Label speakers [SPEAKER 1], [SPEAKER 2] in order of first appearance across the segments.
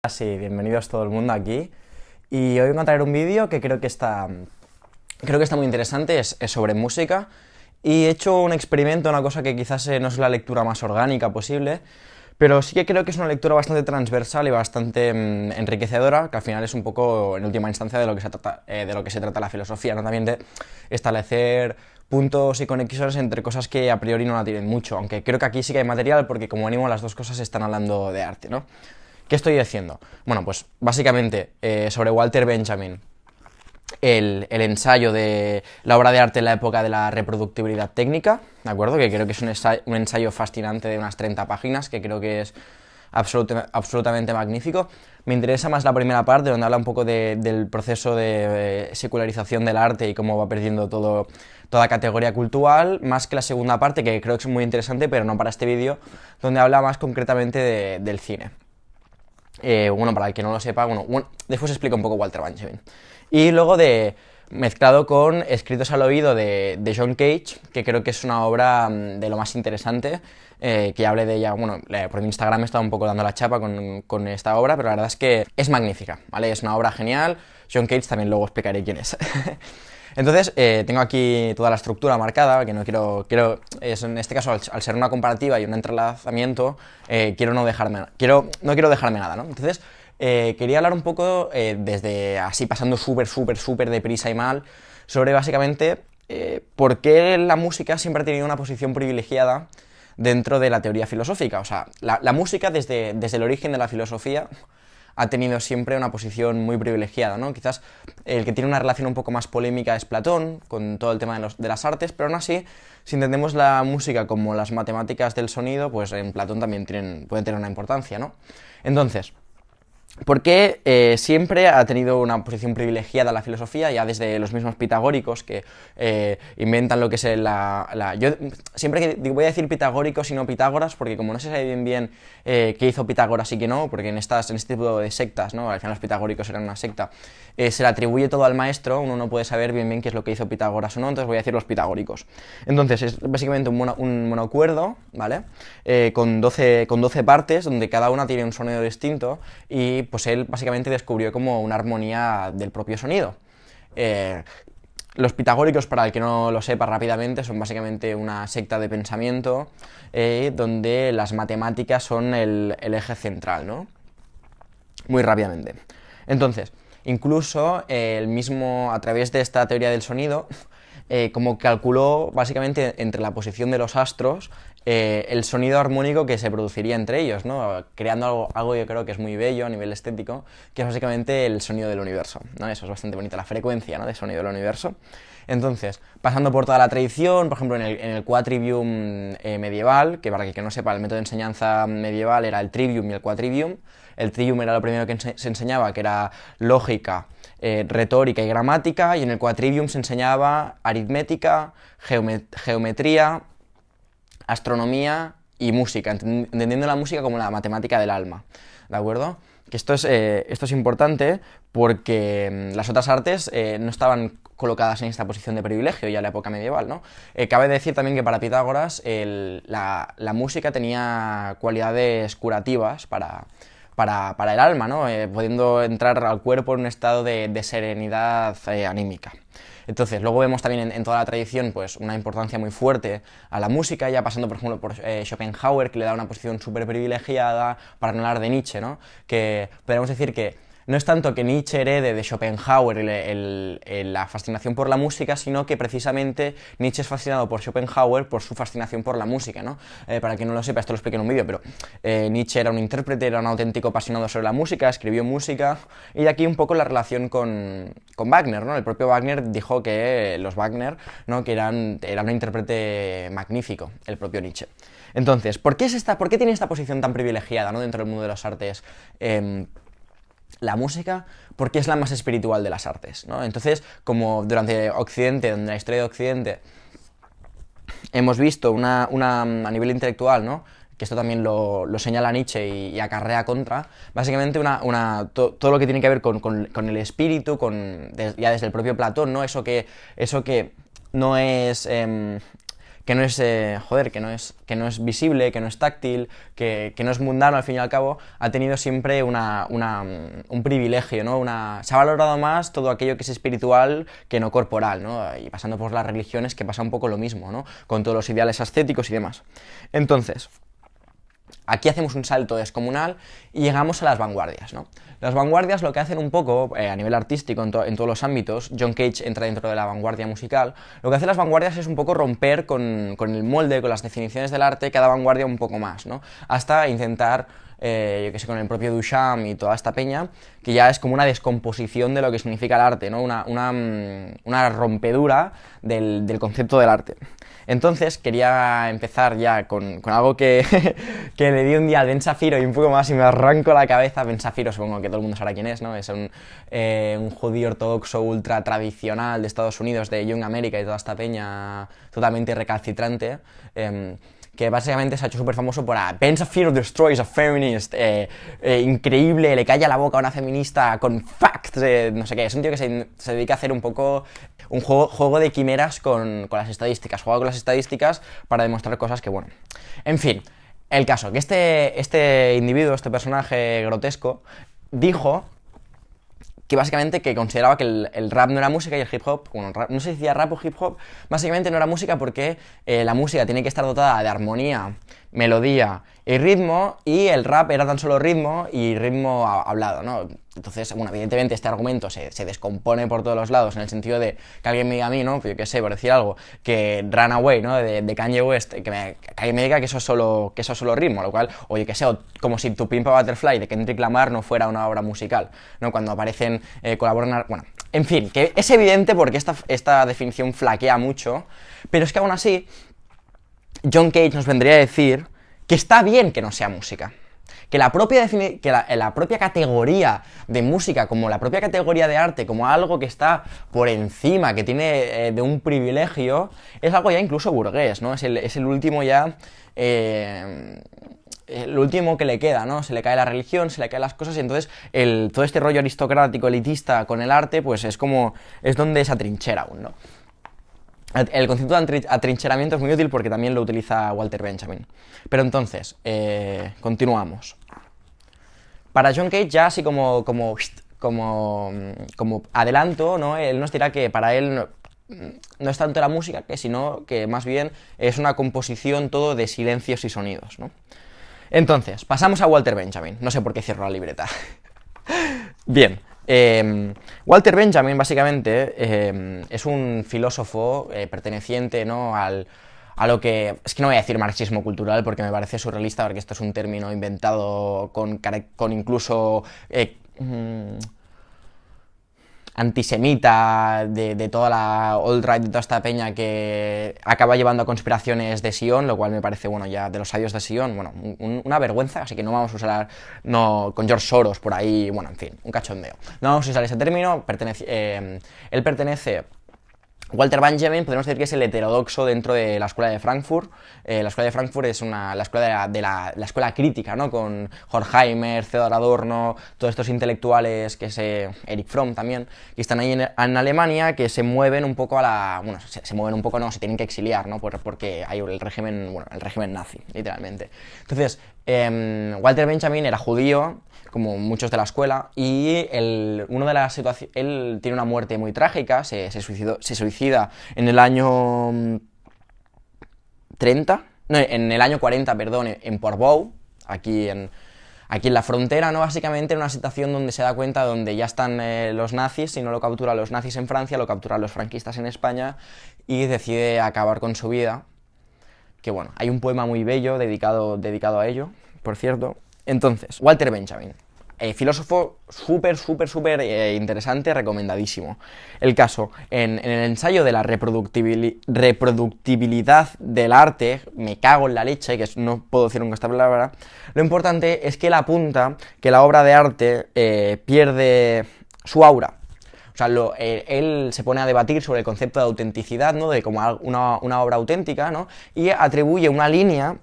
[SPEAKER 1] Sí, bienvenidos todo el mundo aquí. Y hoy vengo a traer un vídeo que creo que está muy interesante, es sobre música. Y he hecho un experimento, una cosa que quizás no es la lectura más orgánica posible, pero sí que creo que es una lectura bastante transversal y bastante enriquecedora, que al final es un poco, en última instancia, de lo que se trata la filosofía, ¿no? También de establecer puntos y conexiones entre cosas que a priori no la tienen mucho, aunque creo que aquí sí que hay material, porque como mínimo las dos cosas están hablando de arte, ¿no? ¿Qué estoy diciendo? Bueno, pues básicamente sobre Walter Benjamin, el ensayo de la obra de arte en la época de la reproductibilidad técnica, ¿de acuerdo? Que creo que es un ensayo fascinante de unas 30 páginas, que creo que es absolutamente magnífico. Me interesa más la primera parte, donde habla un poco del proceso de secularización del arte y cómo va perdiendo toda categoría cultural, más que la segunda parte, que creo que es muy interesante, pero no para este vídeo, donde habla más concretamente del cine. Bueno, para el que no lo sepa, después explico un poco Walter Benjamin. Y luego mezclado con Escritos al oído de John Cage, que creo que es una obra de lo más interesante, que hable de ella, bueno, por mi Instagram he estado un poco dando la chapa con esta obra, pero la verdad es que es magnífica, ¿vale? Es una obra genial. John Cage también luego explicaré quién es. Entonces, tengo aquí toda la estructura marcada, que no en este caso, al ser una comparativa y un entrelazamiento, no quiero dejarme nada, ¿no? Entonces, quería hablar un poco, desde así pasando súper deprisa y mal, sobre básicamente por qué la música siempre ha tenido una posición privilegiada dentro de la teoría filosófica. O sea, la música desde el origen de la filosofía ha tenido siempre una posición muy privilegiada, ¿no? Quizás el que tiene una relación un poco más polémica es Platón, con todo el tema de las artes, pero aún así, si entendemos la música como las matemáticas del sonido, pues en Platón también pueden tener una importancia, ¿no? Entonces, ¿por qué siempre ha tenido una posición privilegiada la filosofía, ya desde los mismos pitagóricos que inventan lo que es Yo siempre que voy a decir pitagóricos y no Pitágoras, porque como no se sabe bien qué hizo Pitágoras y qué no, porque en este tipo de sectas, ¿no? Al final los pitagóricos eran una secta, se le atribuye todo al maestro, uno no puede saber bien qué es lo que hizo Pitágoras o no, entonces voy a decir los pitagóricos. Entonces es básicamente un monocuerdo, ¿vale? Con 12 partes, donde cada una tiene un sonido distinto, y pues él básicamente descubrió como una armonía del propio sonido. Los pitagóricos, para el que no lo sepa rápidamente, son básicamente una secta de pensamiento donde las matemáticas son el eje central, ¿no? Muy rápidamente. Entonces, incluso el mismo, a través de esta teoría del sonido, como calculó básicamente entre la posición de los astros el sonido armónico que se produciría entre ellos, ¿no? Creando algo yo creo que es muy bello a nivel estético, que es básicamente el sonido del universo, ¿no? Eso es bastante bonito, la frecuencia, ¿no?, de sonido del universo. Entonces, pasando por toda la tradición, por ejemplo en el quadrivium medieval, que para el que no sepa, el método de enseñanza medieval era el trivium y el quadrivium. El trivium era lo primero que se enseñaba, que era lógica, retórica y gramática, y en el quadrivium se enseñaba aritmética, geometría, astronomía y música, entendiendo la música como la matemática del alma, ¿de acuerdo? Que esto es importante porque las otras artes no estaban colocadas en esta posición de privilegio ya en la época medieval, ¿no? Cabe decir también que para Pitágoras la música tenía cualidades curativas para el alma, ¿no? Pudiendo entrar al cuerpo en un estado de serenidad anímica. Entonces, luego vemos también en toda la tradición pues una importancia muy fuerte a la música, ya pasando por ejemplo por Schopenhauer, que le da una posición súper privilegiada, para no hablar de Nietzsche, ¿no? Que podríamos decir que no es tanto que Nietzsche herede de Schopenhauer la fascinación por la música, sino que precisamente Nietzsche es fascinado por Schopenhauer por su fascinación por la música, ¿no? Para quien no lo sepa, esto lo expliqué en un vídeo, pero Nietzsche era un intérprete, era un auténtico apasionado sobre la música, escribió música, y de aquí un poco la relación con Wagner, ¿no? El propio Wagner dijo que los Wagner, ¿no?, que era un intérprete magnífico, el propio Nietzsche. Entonces, ¿por qué tiene esta posición tan privilegiada, ¿no?, dentro del mundo de las artes? La música, porque es la más espiritual de las artes, ¿no? Entonces, como durante la historia de Occidente, hemos visto a nivel intelectual, ¿no?, que esto también lo señala Nietzsche y acarrea contra, básicamente todo lo que tiene que ver con el espíritu, ya desde el propio Platón, ¿no? Eso que no es joder, que no es visible, que no es táctil, que no es mundano al fin y al cabo, ha tenido siempre un privilegio, ¿no? Se ha valorado más todo aquello que es espiritual que no corporal, ¿no? Y pasando por las religiones, que pasa un poco lo mismo, ¿no? Con todos los ideales ascéticos y demás. Entonces, aquí hacemos un salto descomunal y llegamos a las vanguardias, ¿no? Las vanguardias lo que hacen un poco, a nivel artístico, en todos los ámbitos, John Cage entra dentro de la vanguardia musical, lo que hacen las vanguardias es un poco romper con el molde, con las definiciones del arte, cada vanguardia un poco más, ¿no? Hasta intentar, yo que sé, con el propio Duchamp y toda esta peña, que ya es como una descomposición de lo que significa el arte, ¿no? Una rompedura del concepto del arte. Entonces quería empezar ya con algo que, que le di un día a Ben Shapiro y un poco más y me arranco la cabeza. Ben Shapiro, supongo que todo el mundo sabrá quién es, ¿no? Es un judío ortodoxo ultra tradicional de Estados Unidos, de Young America y toda esta peña totalmente recalcitrante, que básicamente se ha hecho súper famoso por Ben Shapiro destroys a feminist, increíble, le calla la boca a una feminista con facts, no sé qué. Es un tío que se dedica a hacer un poco un juego de quimeras con las estadísticas, juega con las estadísticas para demostrar cosas que, bueno, en fin, el caso, que este individuo, este personaje grotesco, dijo que básicamente que consideraba que el rap no era música y el hip hop, bueno, no sé si decía rap o hip hop, básicamente no era música porque la música tiene que estar dotada de armonía, melodía y ritmo, y el rap era tan solo ritmo y ritmo hablado, ¿no? Entonces, bueno, evidentemente este argumento se descompone por todos los lados, en el sentido de que alguien me diga a mí, ¿no? Yo qué sé, por decir algo, que Runaway, ¿no? De Kanye West, que alguien me diga que eso es solo ritmo, lo cual, o yo qué sé, como si Tu Pimp a Butterfly de Kendrick Lamar no fuera una obra musical, ¿no? Cuando aparecen, colaboran, bueno, en fin, que es evidente porque esta definición flaquea mucho, pero es que aún así John Cage nos vendría a decir que está bien que no sea música. Que la propia categoría de música, como la propia categoría de arte, como algo que está por encima, que tiene de un privilegio, es algo ya incluso burgués, ¿no? Es el último ya... lo último que le queda, ¿no? Se le cae la religión, se le caen las cosas, y entonces todo este rollo aristocrático, elitista con el arte, pues es donde se atrinchera aún, ¿no? El concepto de atrincheramiento es muy útil porque también lo utiliza Walter Benjamin. Pero entonces, continuamos. Para John Cage, ya así como adelanto, ¿no? Él nos dirá que para él no es tanto la música, sino que más bien es una composición todo de silencios y sonidos, ¿no? Entonces, pasamos a Walter Benjamin. No sé por qué cierro la libreta. Bien. Walter Benjamin, básicamente, es un filósofo perteneciente, ¿no? a lo que... Es que no voy a decir marxismo cultural porque me parece surrealista, porque esto es un término inventado con incluso... antisemita de toda la alt-right, de toda esta peña que acaba llevando a conspiraciones de Sion, lo cual me parece, bueno, ya de los sabios de Sion, bueno, una vergüenza, así que no vamos a usar, no, con George Soros por ahí, bueno, en fin, un cachondeo. No vamos a usar ese término, él pertenece... Walter Benjamin, podemos decir que es el heterodoxo dentro de la escuela de Frankfurt. La escuela de Frankfurt es la escuela la escuela crítica, ¿no? Con Horkheimer, Theodor Adorno, todos estos intelectuales, Erich Fromm también, que están ahí en Alemania, que se mueven un poco bueno, se mueven un poco, no, se tienen que exiliar, ¿no? Porque hay el régimen nazi, literalmente. Entonces, Walter Benjamin era judío, como muchos de la escuela, y él tiene una muerte muy trágica, se suicida en el año 30, no, en el año 40, perdón, en Portbou, aquí en la frontera, ¿no? Básicamente en una situación donde se da cuenta, donde ya están los nazis, si no lo capturan los nazis en Francia, lo capturan los franquistas en España, y decide acabar con su vida, que bueno, hay un poema muy bello dedicado a ello, por cierto. Entonces, Walter Benjamin, filósofo súper interesante, recomendadísimo. El caso, en el ensayo de la reproductibilidad del arte, me cago en la leche, que no puedo decir nunca esta palabra, lo importante es que él apunta que la obra de arte pierde su aura. O sea, él se pone a debatir sobre el concepto de autenticidad, ¿no? De como una obra auténtica, ¿no? Y atribuye una línea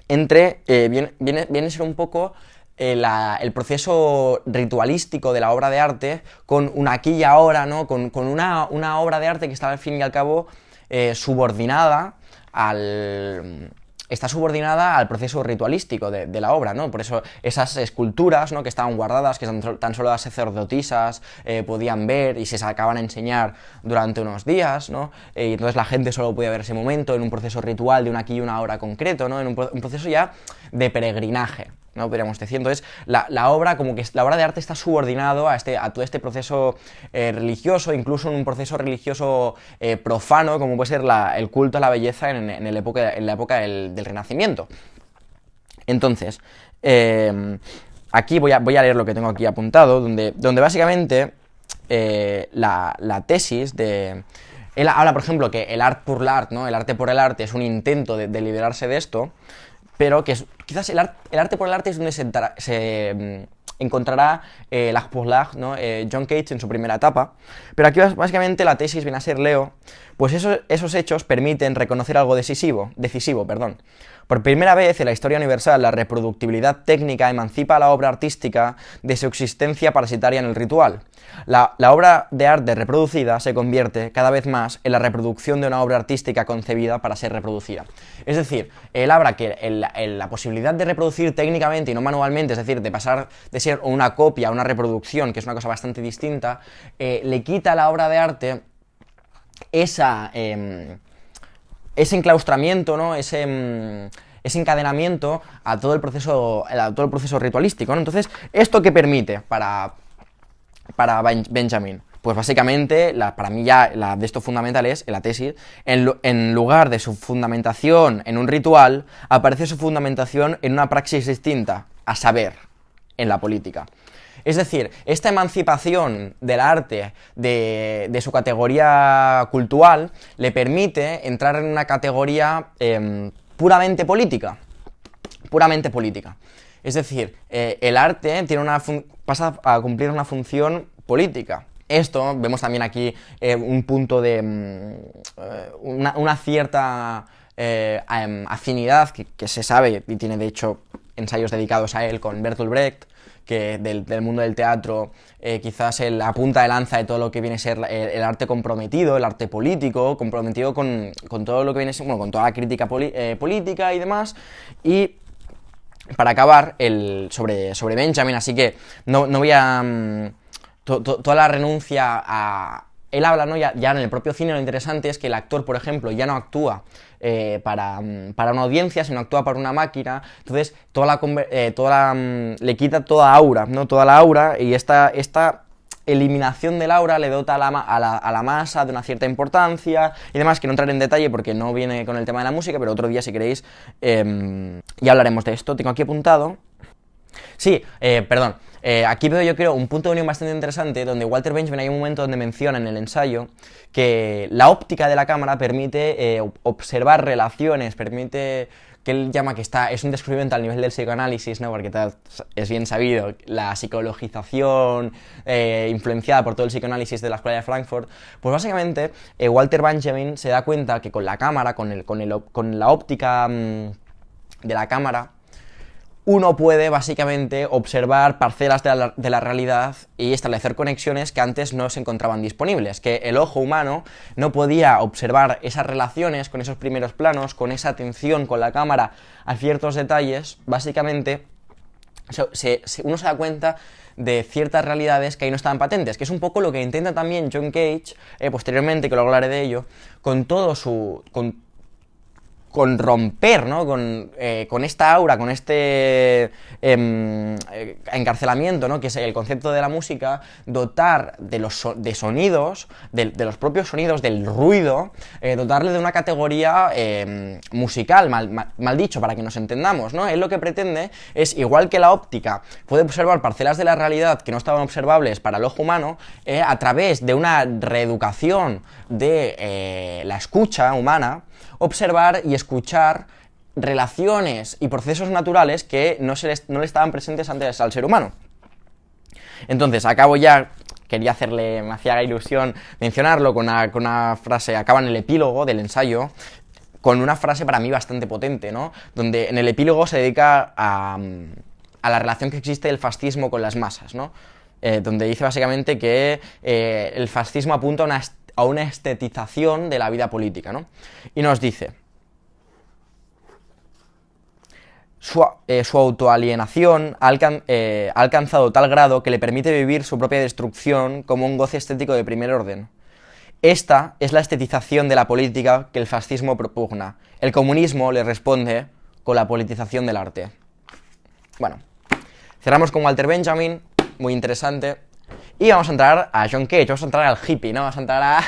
[SPEAKER 1] entre, viene a ser un poco el proceso ritualístico de la obra de arte con un aquí y ahora, ¿no? Con una obra de arte que está al fin y al cabo subordinada está subordinada al proceso ritualístico de la obra, ¿no? Por eso esas esculturas, ¿no?, que estaban guardadas, que tan solo las sacerdotisas podían ver y se sacaban a enseñar durante unos días, ¿no? Y entonces la gente solo podía ver ese momento en un proceso ritual de una aquí y una hora concreto, ¿no? En un proceso ya de peregrinaje, ¿no?, podríamos decir. Entonces, la obra, como que la obra de arte está subordinado a todo este proceso religioso, incluso en un proceso religioso profano, como puede ser el culto a la belleza en la época del Renacimiento. Entonces, aquí voy a leer lo que tengo aquí apuntado, donde básicamente la tesis de... Él habla, por ejemplo, que el art pour l'art, ¿no?, el arte por el arte, es un intento de liberarse de esto, pero que quizás el arte por el arte es donde se encontrará l'art pour l'art, ¿no?, John Cage en su primera etapa. Pero aquí básicamente la tesis viene a ser, leo, pues esos hechos permiten reconocer algo decisivo. Por primera vez en la historia universal, la reproductibilidad técnica emancipa a la obra artística de su existencia parasitaria en el ritual. La obra de arte reproducida se convierte cada vez más en la reproducción de una obra artística concebida para ser reproducida. Es decir, él habla que la posibilidad de reproducir técnicamente y no manualmente, es decir, de pasar de ser una copia a una reproducción, que es una cosa bastante distinta, le quita a la obra de arte ese enclaustramiento, ¿no?, ese encadenamiento a todo el proceso ritualístico, ¿no? Entonces, ¿esto qué permite para Benjamin? Pues básicamente, para mí ya de esto fundamental es, en la tesis, en lugar de su fundamentación en un ritual, aparece su fundamentación en una praxis distinta, a saber, en la política. Es decir, esta emancipación del arte de su categoría cultural le permite entrar en una categoría puramente política. Es decir, el arte pasa a cumplir una función política. Esto, vemos también aquí un punto de una cierta afinidad que se sabe, y tiene de hecho ensayos dedicados a él con Bertolt Brecht, que del mundo del teatro quizás la punta de lanza de todo lo que viene a ser el arte comprometido, el arte político, comprometido con todo lo que viene a ser, bueno, con toda la crítica política y demás. Y para acabar, sobre Benjamin, así que no voy a... toda la renuncia a... Él habla, ¿no?, ya en el propio cine, lo interesante es que el actor, por ejemplo, ya no actúa para una audiencia, sino actúa para una máquina. Entonces le quita toda aura, ¿no?, toda la aura, y esta eliminación del aura le dota a la masa de una cierta importancia y demás, que no entraré en detalle porque no viene con el tema de la música, pero otro día, si queréis, ya hablaremos de esto. Tengo aquí apuntado... Sí, perdón. Aquí veo, yo creo, un punto de unión bastante interesante, donde Walter Benjamin hay un momento donde menciona en el ensayo que la óptica de la cámara permite observar relaciones, permite, que él llama que es un descubrimiento al nivel del psicoanálisis, ¿no?, porque es bien sabido, la psicologización influenciada por todo el psicoanálisis de la Escuela de Frankfurt. Pues básicamente Walter Benjamin se da cuenta que con la cámara, con la óptica de la cámara, uno puede básicamente observar parcelas de la realidad y establecer conexiones que antes no se encontraban disponibles, que el ojo humano no podía observar esas relaciones con esos primeros planos, con esa atención con la cámara a ciertos detalles. Básicamente uno se da cuenta de ciertas realidades que ahí no estaban patentes, que es un poco lo que intenta también John Cage, posteriormente, que luego hablaré de ello, con romper, ¿no?, con esta aura, con este encarcelamiento, ¿no?, que es el concepto de la música, dotar de sonidos, de los propios sonidos, del ruido, dotarle de una categoría musical, mal dicho, para que nos entendamos, ¿no? Él lo que pretende es, igual que la óptica puede observar parcelas de la realidad que no estaban observables para el ojo humano, a través de una reeducación de la escucha humana, observar y escuchar relaciones y procesos naturales que no le estaban presentes antes al ser humano. Entonces, acabo ya, me hacía ilusión mencionarlo con una frase, acaba en el epílogo del ensayo, con una frase para mí bastante potente, ¿no?, donde en el epílogo se dedica a la relación que existe del fascismo con las masas, ¿no?, donde dice básicamente que el fascismo apunta a una estetización de la vida política, ¿no? Y nos dice, su autoalienación ha alcanzado tal grado que le permite vivir su propia destrucción como un goce estético de primer orden. Esta es la estetización de la política que el fascismo propugna. El comunismo le responde con la politización del arte. Bueno, cerramos con Walter Benjamin, muy interesante. Y vamos a entrar a John Cage, vamos a entrar al hippie, ¿no? Vamos a entrar a...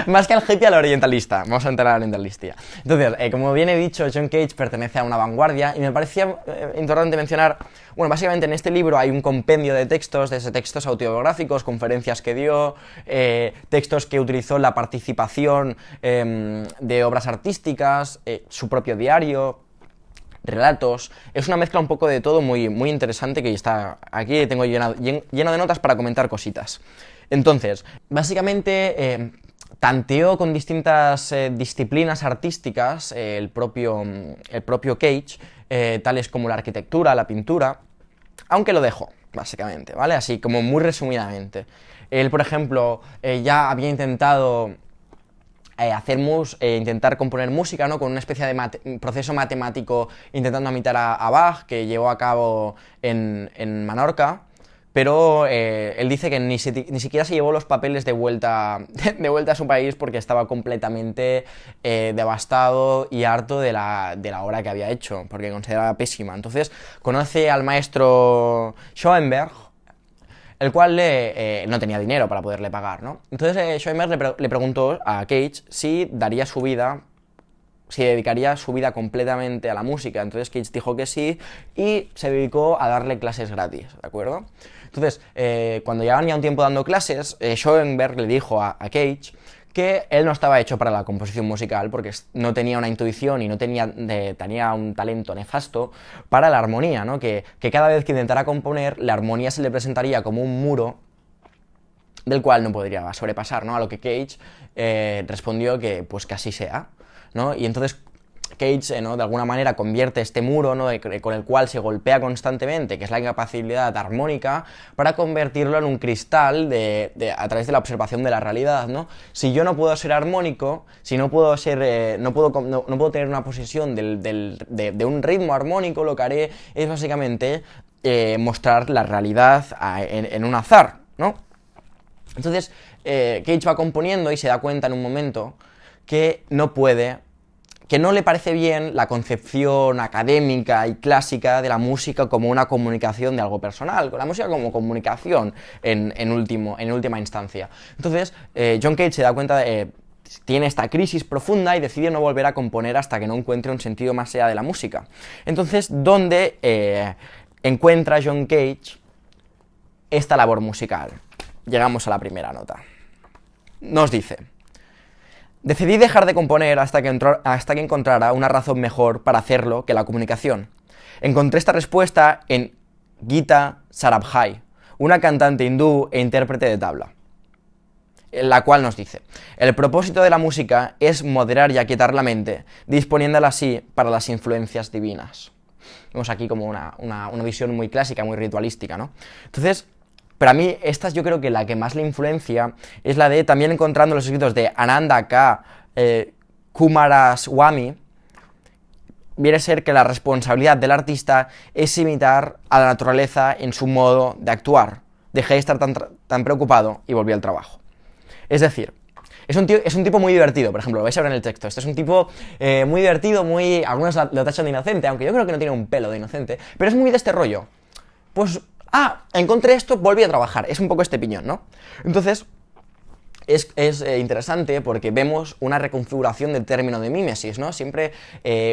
[SPEAKER 1] más que al hippie, al orientalista. Vamos a entrar al orientalista. Entonces, como bien he dicho, John Cage pertenece a una vanguardia y me parecía importante mencionar... Bueno, básicamente en este libro hay un compendio de textos, desde textos autobiográficos, conferencias que dio, textos que utilizó en la participación de obras artísticas, su propio diario... relatos, es una mezcla un poco de todo muy interesante que está aquí, tengo lleno de notas para comentar cositas. Entonces, básicamente tanteó con distintas disciplinas artísticas el propio Cage, tales como la arquitectura, la pintura, aunque lo dejó, básicamente, ¿vale? Así como muy resumidamente. Él, por ejemplo, ya había intentado... intentar componer música, ¿no? Con una especie de proceso matemático intentando imitar a Bach, que llevó a cabo en Menorca, pero él dice que ni siquiera se llevó los papeles de vuelta a su país porque estaba completamente devastado y harto de la obra que había hecho, porque consideraba pésima. Entonces conoce al maestro Schoenberg, el cual no tenía dinero para poderle pagar, ¿no? Entonces Schoenberg le preguntó a Cage si dedicaría su vida completamente a la música. Entonces Cage dijo que sí y se dedicó a darle clases gratis, ¿de acuerdo? Entonces, cuando llevaban ya un tiempo dando clases, Schoenberg le dijo a Cage que él no estaba hecho para la composición musical porque no tenía una intuición y no tenía un talento nefasto para la armonía, ¿no? Que cada vez que intentara componer, la armonía se le presentaría como un muro del cual no podría sobrepasar, ¿no? A lo que Cage respondió que pues que así sea, ¿no? Y entonces Cage, ¿no? De alguna manera convierte este muro, ¿no? Con el cual se golpea constantemente, que es la incapacidad armónica, para convertirlo en un cristal a través de la observación de la realidad, ¿no? Si yo no puedo ser armónico, si no puedo ser, no puedo tener una posesión de un ritmo armónico, lo que haré es básicamente mostrar la realidad en un azar, ¿no? Entonces Cage va componiendo y se da cuenta en un momento que no le parece bien la concepción académica y clásica de la música como una comunicación de algo personal, con la música como comunicación en última instancia. Entonces, John Cage se da cuenta tiene esta crisis profunda y decide no volver a componer hasta que no encuentre un sentido más allá de la música. Entonces, ¿dónde encuentra John Cage esta labor musical? Llegamos a la primera nota. Nos dice: decidí dejar de componer hasta que encontrara una razón mejor para hacerlo que la comunicación. Encontré esta respuesta en Gita Sarabhai, una cantante hindú e intérprete de tabla, la cual nos dice: el propósito de la música es moderar y aquietar la mente, disponiéndola así para las influencias divinas. Vemos aquí como una visión muy clásica, muy ritualística, ¿no? Entonces, pero a mí, esta yo creo que la que más le influencia es la de, también encontrando los escritos de Ananda K. Kumaraswamy, viene a ser que la responsabilidad del artista es imitar a la naturaleza en su modo de actuar. Dejé de estar tan preocupado y volví al trabajo. Es decir, es un tipo muy divertido, por ejemplo, lo vais a ver en el texto. Este es un tipo muy divertido, algunos lo tachan de inocente, aunque yo creo que no tiene un pelo de inocente, pero es muy de este rollo. Pues... encontré esto, volví a trabajar. Es un poco este piñón, ¿no? Entonces, es interesante porque vemos una reconfiguración del término de mímesis, ¿no? Siempre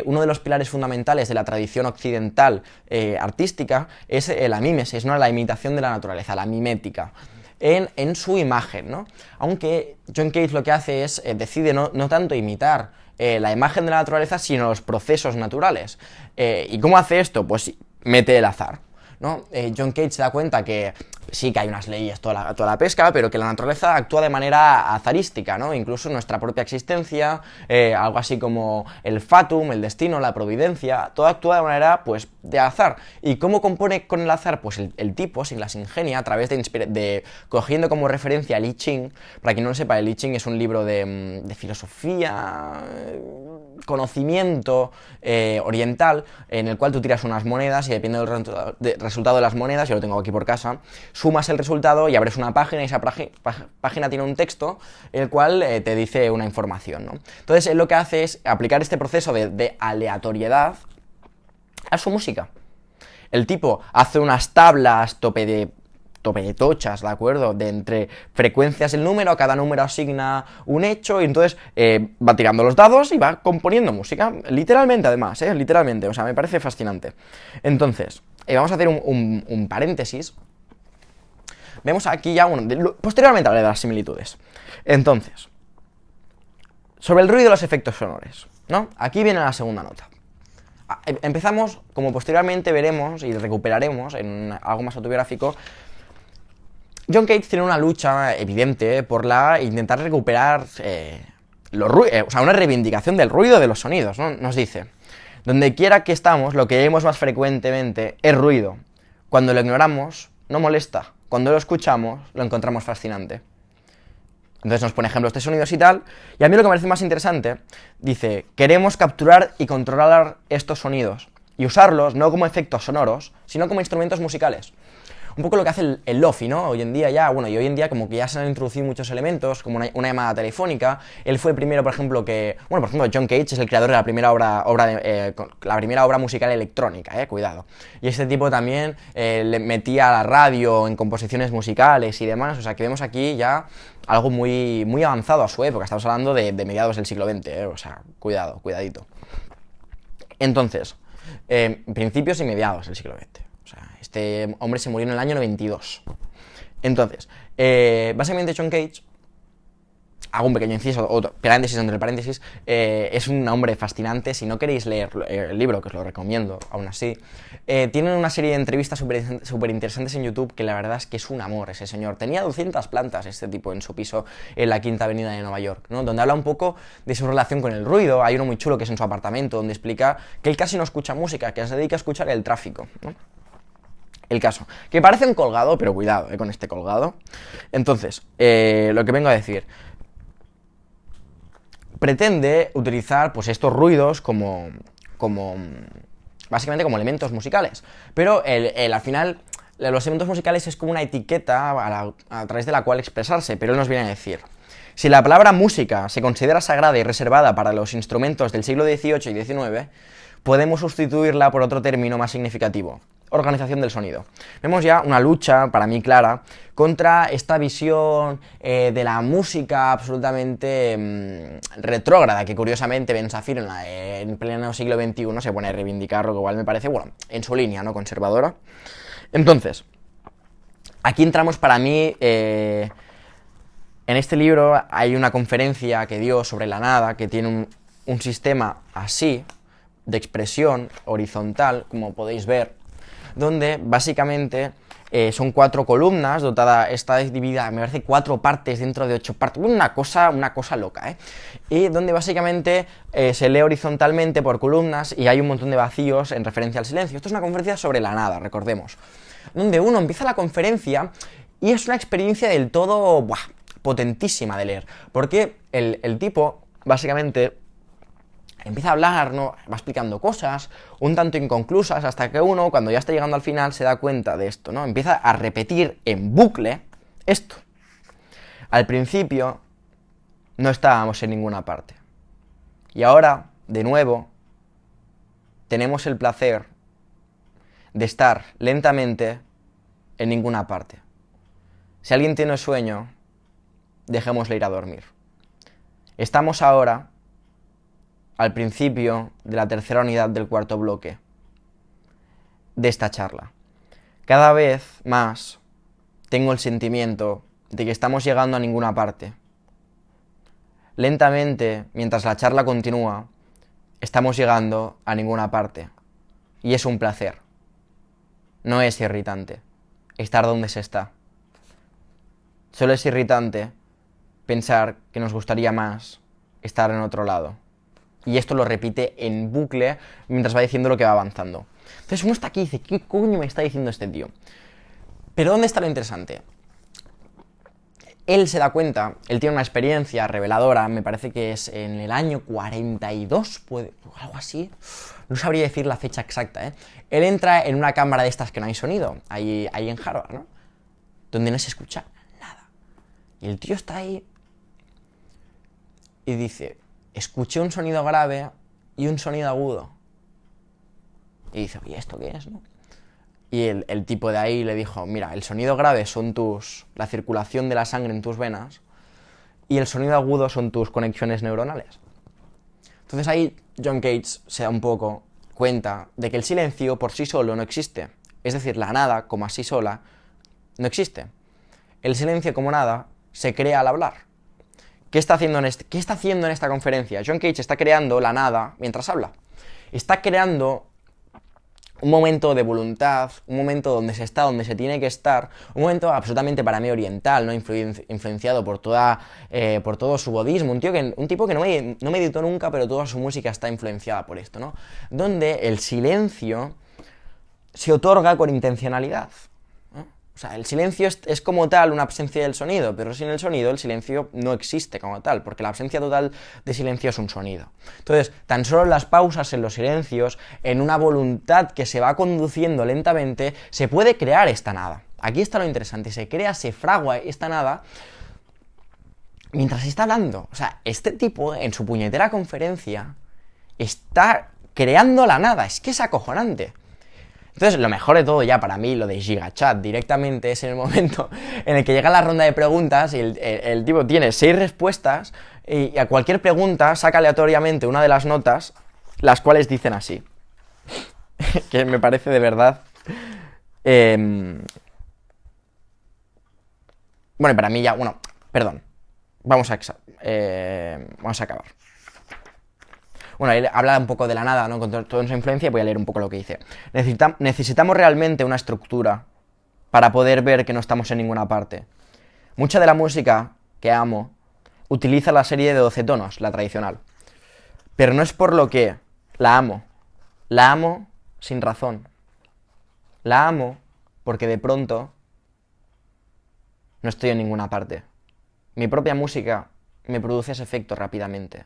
[SPEAKER 1] uno de los pilares fundamentales de la tradición occidental artística es la mímesis, ¿no? La imitación de la naturaleza, la mimética, en su imagen, ¿no? Aunque John Cage lo que hace es, decide no tanto imitar la imagen de la naturaleza, sino los procesos naturales. ¿Y cómo hace esto? Pues mete el azar, ¿no? John Cage se da cuenta que sí que hay unas leyes, toda la pesca, pero que la naturaleza actúa de manera azarística, ¿no? Incluso nuestra propia existencia, algo así como el fatum, el destino, la providencia, todo actúa de manera, pues, de azar. ¿Y cómo compone con el azar? Pues el tipo se las ingenia a través cogiendo como referencia el I Ching. Para quien no lo sepa, el I Ching es un libro de filosofía, conocimiento oriental en el cual tú tiras unas monedas y depende del resultado de las monedas, yo lo tengo aquí por casa, sumas el resultado y abres una página y esa página tiene un texto el cual te dice una información, ¿no? Entonces él lo que hace es aplicar este proceso de aleatoriedad a su música. El tipo hace unas tablas tope de tochas, ¿de acuerdo? De entre frecuencias del número, cada número asigna un hecho y entonces va tirando los dados y va componiendo música, literalmente además, literalmente, o sea, me parece fascinante. Entonces, vamos a hacer un paréntesis. Vemos aquí ya, posteriormente hablaré de las similitudes. Entonces, sobre el ruido y los efectos sonoros, ¿no? Aquí viene la segunda nota. Empezamos, como posteriormente veremos y recuperaremos en algo más autobiográfico, John Cage tiene una lucha evidente por intentar recuperar una reivindicación del ruido de los sonidos, ¿no? Nos dice, donde quiera que estamos, lo que vemos más frecuentemente es ruido. Cuando lo ignoramos, no molesta. Cuando lo escuchamos, lo encontramos fascinante. Entonces nos pone ejemplos de sonidos y tal, y a mí lo que me parece más interesante, dice, queremos capturar y controlar estos sonidos, y usarlos no como efectos sonoros, sino como instrumentos musicales. Un poco lo que hace el lofi, ¿no? Hoy en día ya, y hoy en día como que ya se han introducido muchos elementos, como una llamada telefónica. Él fue el primero, por ejemplo, John Cage es el creador de la primera obra musical electrónica, cuidado. Y este tipo también le metía a la radio en composiciones musicales y demás, o sea que vemos aquí ya algo muy, muy avanzado a su época, estamos hablando de mediados del siglo XX, o sea, cuidadito. Entonces, principios y mediados del siglo XX. O sea, este hombre se murió en el año 92. Entonces, básicamente John Cage, hago un pequeño inciso, paréntesis entre el paréntesis, es un hombre fascinante. Si no queréis leer el libro, que os lo recomiendo, aún así, tienen una serie de entrevistas súper interesantes en YouTube, que la verdad es que es un amor ese señor. Tenía 200 plantas este tipo en su piso en la Quinta Avenida de Nueva York, ¿no? Donde habla un poco de su relación con el ruido. Hay uno muy chulo que es en su apartamento, donde explica que él casi no escucha música, que se dedica a escuchar el tráfico, ¿no? El caso, que parece un colgado, pero cuidado con este colgado. Entonces, lo que vengo a decir, pretende utilizar pues estos ruidos como básicamente como elementos musicales, pero al final los elementos musicales es como una etiqueta a través de la cual expresarse, pero él nos viene a decir, si la palabra música se considera sagrada y reservada para los instrumentos del siglo XVIII y XIX, podemos sustituirla por otro término más significativo: organización del sonido. Vemos ya una lucha, para mí clara, contra esta visión de la música absolutamente retrógrada, que curiosamente Ben Safir en pleno siglo XXI se pone a reivindicar, lo que igual me parece, en su línea, ¿no?, conservadora. Entonces, aquí entramos para mí, en este libro hay una conferencia que dio sobre la nada, que tiene un sistema así, de expresión horizontal, como podéis ver, donde básicamente son 4 columnas, está dividida, me parece, 4 partes dentro de 8 partes, una cosa loca, y donde básicamente se lee horizontalmente por columnas y hay un montón de vacíos en referencia al silencio. Esto es una conferencia sobre la nada, recordemos, donde uno empieza la conferencia y es una experiencia del todo potentísima de leer, porque el tipo básicamente empieza a hablar, ¿no?, va explicando cosas un tanto inconclusas, hasta que uno, cuando ya está llegando al final, se da cuenta de esto, ¿no? Empieza a repetir en bucle esto. Al principio no estábamos en ninguna parte. Y ahora, de nuevo, tenemos el placer de estar lentamente en ninguna parte. Si alguien tiene sueño, dejémosle ir a dormir. Estamos ahora al principio de la tercera unidad del cuarto bloque de esta charla. Cada vez más tengo el sentimiento de que estamos llegando a ninguna parte. Lentamente, mientras la charla continúa, estamos llegando a ninguna parte. Y es un placer. No es irritante estar donde se está. Solo es irritante pensar que nos gustaría más estar en otro lado. Y esto lo repite en bucle mientras va diciendo lo que va avanzando. Entonces uno está aquí y dice, ¿qué coño me está diciendo este tío? Pero ¿dónde está lo interesante? él se da cuenta, él tiene una experiencia reveladora, me parece que es en el año 42, algo así, no sabría decir la fecha exacta, ¿eh? Él entra en una cámara de estas que no hay sonido, ahí en Harvard, ¿no? Donde no se escucha nada. Y el tío está ahí y dice, escuché un sonido grave y un sonido agudo. Y dice, oye, ¿esto qué es, no? Y el tipo de ahí le dijo, mira, el sonido grave son la circulación de la sangre en tus venas y el sonido agudo son tus conexiones neuronales. Entonces ahí John Cage se da un poco cuenta de que el silencio por sí solo no existe. Es decir, la nada como así sola no existe. El silencio como nada se crea al hablar. ¿Qué está haciendo en esta conferencia? John Cage está creando la nada mientras habla. Está creando un momento de voluntad, un momento donde se está, donde se tiene que estar, un momento absolutamente para mí oriental, ¿no? Influenciado por todo su budismo, un tipo que no meditó nunca, pero toda su música está influenciada por esto, ¿no? Donde el silencio se otorga con intencionalidad, ¿no? O sea, el silencio es como tal una ausencia del sonido, pero sin el sonido el silencio no existe como tal, porque la ausencia total de silencio es un sonido. Entonces, tan solo en las pausas, en los silencios, en una voluntad que se va conduciendo lentamente, se puede crear esta nada. Aquí está lo interesante, se fragua esta nada mientras está hablando. O sea, este tipo, en su puñetera conferencia, está creando la nada, es que es acojonante. Entonces, lo mejor de todo ya para mí, lo de GigaChat directamente, es en el momento en el que llega la ronda de preguntas y el tipo tiene 6 respuestas y a cualquier pregunta saca aleatoriamente una de las notas, las cuales dicen así. Que me parece de verdad... Bueno, para mí ya... Bueno, perdón. Vamos a acabar. Bueno, él habla un poco de la nada, ¿no? Con toda esa influencia, y voy a leer un poco lo que dice. Necesitamos realmente una estructura para poder ver que no estamos en ninguna parte. Mucha de la música que amo utiliza la serie de 12 tonos, la tradicional. Pero no es por lo que la amo. La amo sin razón. La amo porque de pronto no estoy en ninguna parte. Mi propia música me produce ese efecto rápidamente,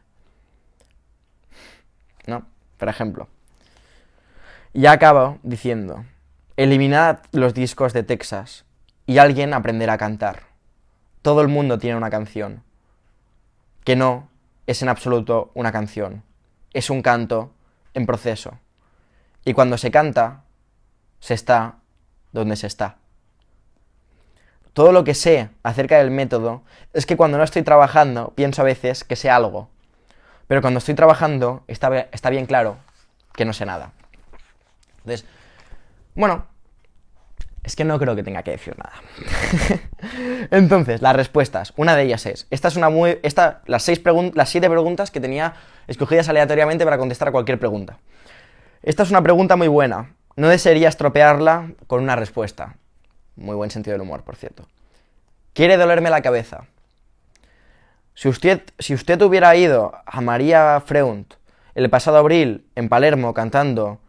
[SPEAKER 1] ¿no? Por ejemplo. Ya acabo diciendo, eliminad los discos de Texas y alguien aprenderá a cantar. Todo el mundo tiene una canción, que no es en absoluto una canción, es un canto en proceso. Y cuando se canta, se está donde se está. Todo lo que sé acerca del método es que cuando no estoy trabajando, pienso a veces que sé algo. Pero cuando estoy trabajando, está bien claro que no sé nada. Entonces, bueno, es que no creo que tenga que decir nada. Entonces, las respuestas. Una de ellas es, las 7 preguntas que tenía escogidas aleatoriamente para contestar a cualquier pregunta. Esta es una pregunta muy buena. No desearía estropearla con una respuesta. Muy buen sentido del humor, por cierto. ¿Quiere dolerme la cabeza? Si usted hubiera ido a María Freund el pasado abril en Palermo cantando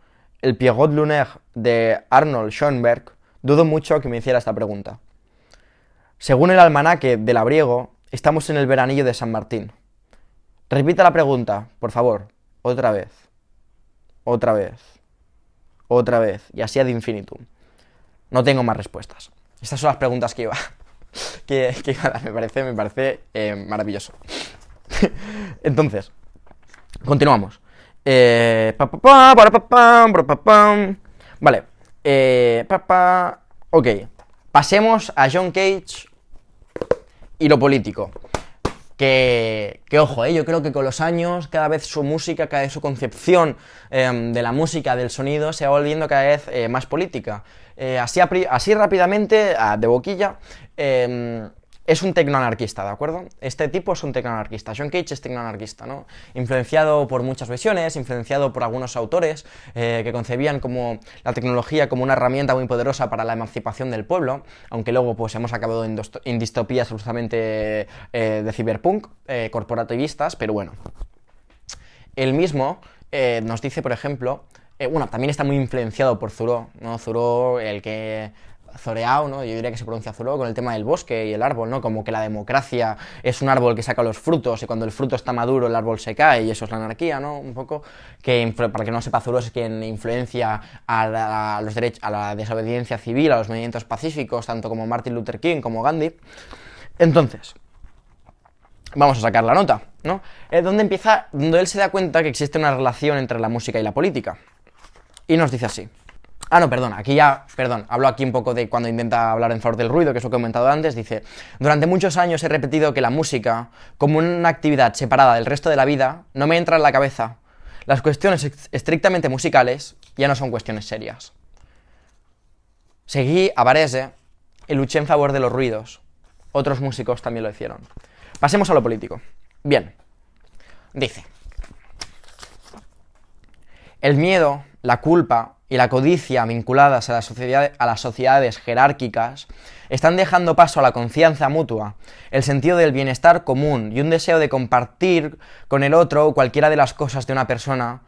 [SPEAKER 1] el Pierrot Lunaire de Arnold Schoenberg, dudo mucho que me hiciera esta pregunta. Según el almanaque de Labriego, estamos en el veranillo de San Martín. Repita la pregunta, por favor, otra vez, otra vez, otra vez, y así ad infinitum. No tengo más respuestas. Estas son las preguntas que iba a dar. Me parece maravilloso. Entonces, continuamos. Vale. Ok. Pasemos a John Cage y lo político. Que ojo, yo creo que con los años, cada vez su música, cada vez su concepción de la música, del sonido, se va volviendo cada vez más política. Así rápidamente, de boquilla, es un tecnoanarquista, ¿de acuerdo? Este tipo es un tecnoanarquista. John Cage es tecnoanarquista, ¿no? Influenciado por muchas visiones, influenciado por algunos autores que concebían como la tecnología como una herramienta muy poderosa para la emancipación del pueblo, aunque luego pues hemos acabado en distopías absolutamente de cyberpunk, corporativistas, pero bueno. Él mismo nos dice, por ejemplo, bueno, también está muy influenciado por Thoreau, ¿no? Thoreau, el que zoreado, ¿no? Yo diría que se pronuncia zoreado con el tema del bosque y el árbol, ¿no? Como que la democracia es un árbol que saca los frutos y cuando el fruto está maduro el árbol se cae y eso es la anarquía, ¿no? Un poco, que para que no sepa, Thoreau es quien influencia a los derechos, a la desobediencia civil, a los movimientos pacíficos, tanto como Martin Luther King como Gandhi. Entonces, vamos a sacar la nota, ¿no? Donde él se da cuenta que existe una relación entre la música y la política. Y nos dice así. Ah, no, perdón, hablo aquí un poco de cuando intenta hablar en favor del ruido, que es lo que he comentado antes, dice: durante muchos años he repetido que la música, como una actividad separada del resto de la vida, no me entra en la cabeza. Las cuestiones estrictamente musicales ya no son cuestiones serias. Seguí a Varese y luché en favor de los ruidos. Otros músicos también lo hicieron. Pasemos a lo político. Bien, dice: el miedo, la culpa y la codicia vinculadas a las sociedades jerárquicas están dejando paso a la confianza mutua, el sentido del bienestar común y un deseo de compartir con el otro cualquiera de las cosas de una persona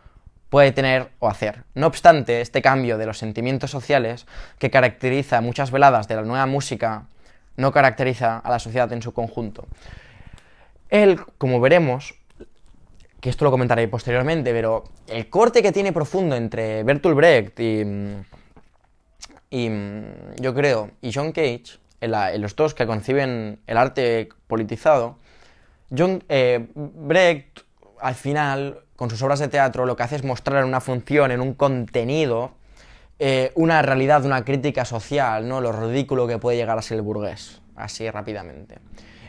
[SPEAKER 1] puede tener o hacer. No obstante, este cambio de los sentimientos sociales que caracteriza muchas veladas de la nueva música no caracteriza a la sociedad en su conjunto. Él, como veremos, que esto lo comentaré posteriormente, pero el corte que tiene profundo entre Bertolt Brecht y yo creo, y John Cage, en los dos que conciben el arte politizado, Brecht, al final, con sus obras de teatro, lo que hace es mostrar en una función, en un contenido, una realidad, una crítica social, ¿no? Lo ridículo que puede llegar a ser el burgués, así rápidamente.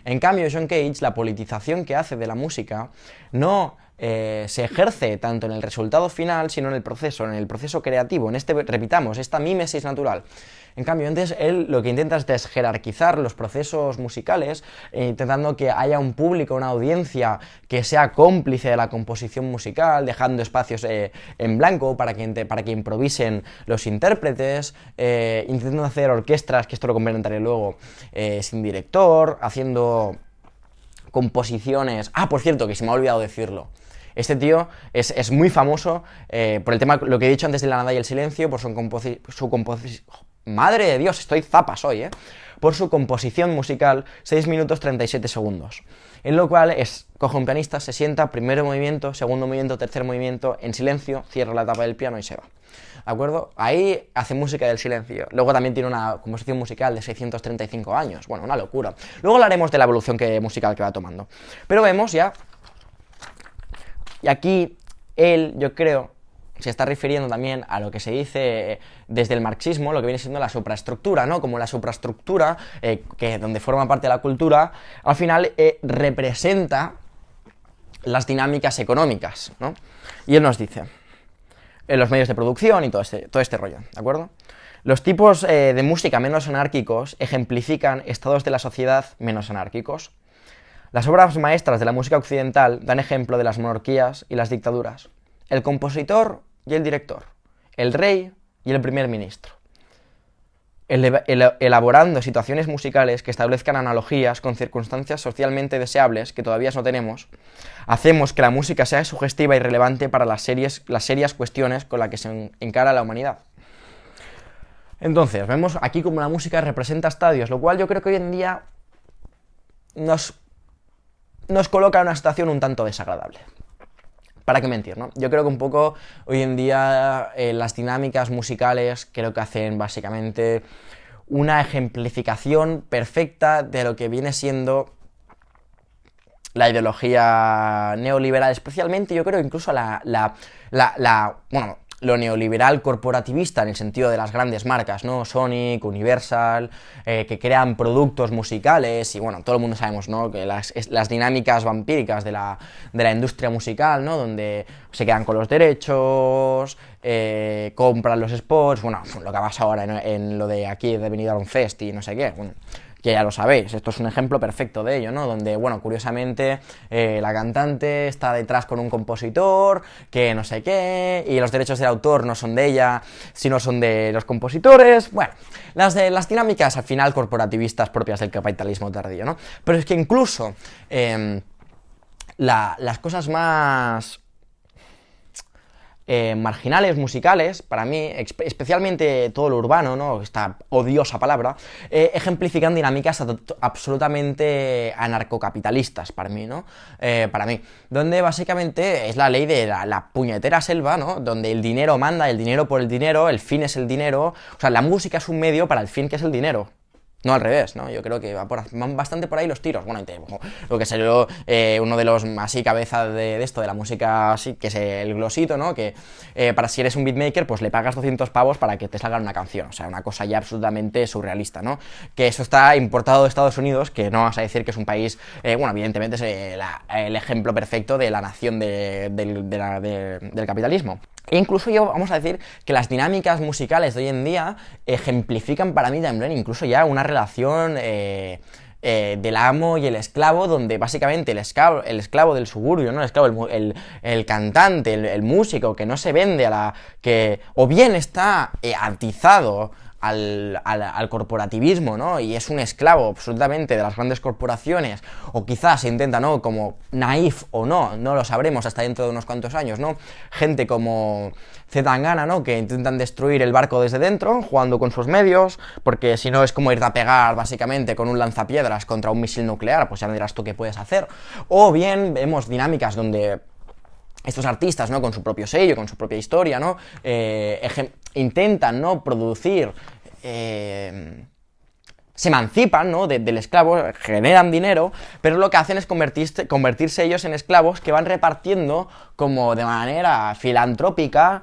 [SPEAKER 1] En cambio, John Cage, la politización que hace de la música no se ejerce tanto en el resultado final, sino en el proceso creativo, repitamos, esta mímesis natural. En cambio, entonces, él lo que intenta es desjerarquizar los procesos musicales, intentando que haya un público, una audiencia que sea cómplice de la composición musical, dejando espacios en blanco para que improvisen los intérpretes, intentando hacer orquestas, que esto lo comentaré luego, sin director, haciendo composiciones... Ah, por cierto, que se me ha olvidado decirlo. Este tío es muy famoso por el tema, lo que he dicho antes de La nada y el silencio, por su composición... ¡Madre de Dios! Estoy zapas hoy, por su composición musical, 6 minutos 37 segundos. En lo cual coge un pianista, se sienta, primer movimiento, segundo movimiento, tercer movimiento, en silencio, cierra la tapa del piano y se va. ¿De acuerdo? Ahí hace música del silencio. Luego también tiene una composición musical de 635 años. Bueno, una locura. Luego hablaremos de la evolución musical que va tomando. Pero vemos ya... Y aquí él, yo creo, se está refiriendo también a lo que se dice desde el marxismo, lo que viene siendo la supraestructura, ¿no? Como la supraestructura, que donde forma parte de la cultura, al final representa las dinámicas económicas, ¿no? Y él nos dice, en los medios de producción y todo este rollo, ¿de acuerdo? Los tipos de música menos anárquicos ejemplifican estados de la sociedad menos anárquicos. Las obras maestras de la música occidental dan ejemplo de las monarquías y las dictaduras, el compositor y el director, el rey y el primer ministro, elaborando situaciones musicales que establezcan analogías con circunstancias socialmente deseables que todavía no tenemos, hacemos que la música sea sugestiva y relevante para las serias cuestiones con las que se encara la humanidad. Entonces, vemos aquí como la música representa estadios, lo cual yo creo que hoy en día nos coloca en una situación un tanto desagradable. ¿Para qué mentir, no? Yo creo que un poco hoy en día las dinámicas musicales creo que hacen básicamente una ejemplificación perfecta de lo que viene siendo la ideología neoliberal, especialmente yo creo incluso lo neoliberal corporativista en el sentido de las grandes marcas, ¿no? Sonic, Universal, que crean productos musicales y bueno, todo el mundo sabemos, ¿no? Que las dinámicas vampíricas de la industria musical, ¿no? Donde se quedan con los derechos, compran los spots, bueno, lo que ha pasado ahora en lo de aquí de Benidorm Fest y no sé qué, bueno, que ya lo sabéis, esto es un ejemplo perfecto de ello, ¿no? Donde, bueno, curiosamente, la cantante está detrás con un compositor, que no sé qué, y los derechos del autor no son de ella, sino son de los compositores, bueno, las dinámicas al final corporativistas propias del capitalismo tardío, ¿no? Pero es que incluso las cosas más marginales musicales, para mí, especialmente todo lo urbano, ¿no? Esta odiosa palabra, ejemplifican dinámicas absolutamente anarcocapitalistas, para mí, ¿no? Para mí, donde básicamente es la ley de la puñetera selva, ¿no? Donde el dinero manda, el dinero por el dinero, el fin es el dinero, o sea, la música es un medio para el fin que es el dinero. No al revés, ¿no? Yo creo que van bastante por ahí los tiros. Bueno, lo que salió uno de los así cabezas de esto, de la música así, que es el glosito, ¿no? Que para si eres un beatmaker, pues le pagas 200 pavos para que te salgan una canción. O sea, una cosa ya absolutamente surrealista, ¿no? Que eso está importado de Estados Unidos, que no vas a decir que es un país, bueno, evidentemente es el ejemplo perfecto de la nación del capitalismo. E incluso vamos a decir que las dinámicas musicales de hoy en día ejemplifican para mí también incluso ya una relación del amo y el esclavo, donde básicamente el esclavo del suburbio, ¿no? El esclavo, el cantante, el músico que no se vende o bien está atizado al corporativismo, ¿no? Y es un esclavo absolutamente de las grandes corporaciones, o quizás se intenta, ¿no? Como naif o no lo sabremos hasta dentro de unos cuantos años, ¿no? Gente como Zetangana, ¿no? Que intentan destruir el barco desde dentro, jugando con sus medios, porque si no es como irte a pegar básicamente con un lanzapiedras contra un misil nuclear, pues ya me dirás tú qué puedes hacer. O bien vemos dinámicas donde estos artistas, ¿no? Con su propio sello, con su propia historia, ¿no? Intentan, ¿no? Producir, se emancipan, ¿no? del esclavo, generan dinero, pero lo que hacen es convertirse ellos en esclavos que van repartiendo como de manera filantrópica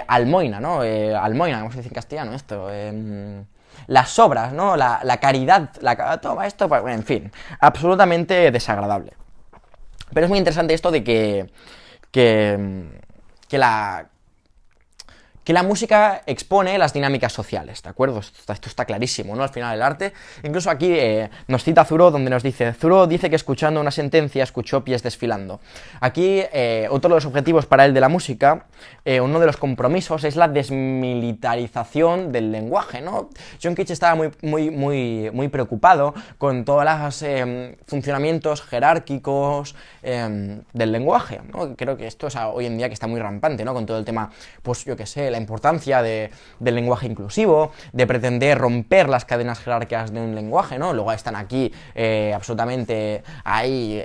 [SPEAKER 1] almoina, ¿no? Almoina, ¿cómo se dice en castellano esto? Las obras, ¿no? La caridad, toma esto, bueno, en fin, absolutamente desagradable. Pero es muy interesante esto de que la música expone las dinámicas sociales, ¿de acuerdo? Esto está clarísimo, ¿no? Al final del arte. Incluso aquí nos cita Thoreau, donde nos dice: Thoreau dice que escuchando una sentencia escuchó pies desfilando. Aquí, otro de los objetivos para él de la música, uno de los compromisos, es la desmilitarización del lenguaje, ¿no? John Cage estaba muy preocupado con todos los funcionamientos jerárquicos del lenguaje, ¿no? Creo que esto es hoy en día que está muy rampante, ¿no? Con todo el tema, pues yo qué sé, la importancia del lenguaje inclusivo, de pretender romper las cadenas jerárquicas de un lenguaje, ¿no? Luego están aquí absolutamente ahí